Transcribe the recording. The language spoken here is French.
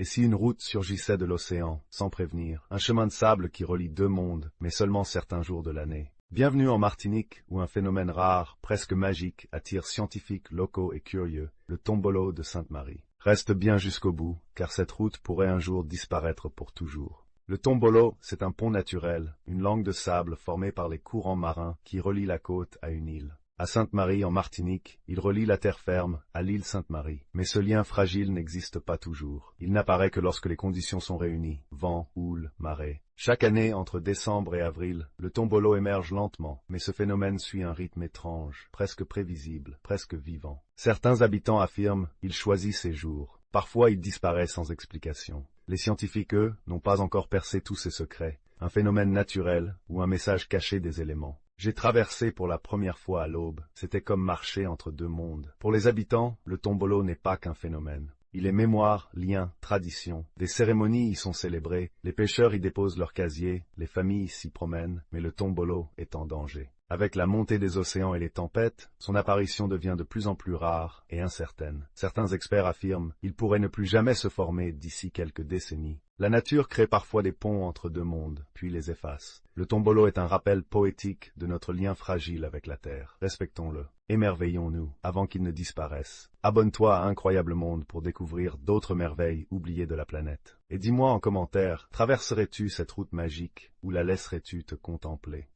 Et si une route surgissait de l'océan, sans prévenir, un chemin de sable qui relie deux mondes, mais seulement certains jours de l'année? Bienvenue en Martinique, où un phénomène rare, presque magique, attire scientifiques, locaux et curieux, le tombolo de Sainte-Marie. Reste bien jusqu'au bout, car cette route pourrait un jour disparaître pour toujours. Le tombolo, c'est un pont naturel, une langue de sable formée par les courants marins qui relient la côte à une île. À Sainte-Marie, en Martinique, il relie la terre ferme à l'île Sainte-Marie. Mais ce lien fragile n'existe pas toujours. Il n'apparaît que lorsque les conditions sont réunies, vent, houle, marée. Chaque année, entre décembre et avril, le tombolo émerge lentement, mais ce phénomène suit un rythme étrange, presque prévisible, presque vivant. Certains habitants affirment qu'il choisit ses jours. Parfois, il disparaît sans explication. Les scientifiques, eux, n'ont pas encore percé tous ses secrets. Un phénomène naturel ou un message caché des éléments. J'ai traversé pour la première fois à l'aube. C'était comme marcher entre deux mondes. Pour les habitants, le tombolo n'est pas qu'un phénomène. Il est mémoire, lien, tradition. Des cérémonies y sont célébrées, les pêcheurs y déposent leurs casiers, les familles s'y promènent, mais le tombolo est en danger. Avec la montée des océans et les tempêtes, son apparition devient de plus en plus rare et incertaine. Certains experts affirment qu'il pourrait ne plus jamais se former d'ici quelques décennies. La nature crée parfois des ponts entre deux mondes, puis les efface. Le tombolo est un rappel poétique de notre lien fragile avec la Terre. Respectons-le. Émerveillons-nous avant qu'il ne disparaisse. Abonne-toi à Incroyable Monde pour découvrir d'autres merveilles oubliées de la planète. Et dis-moi en commentaire, traverserais-tu cette route magique ou la laisserais-tu te contempler?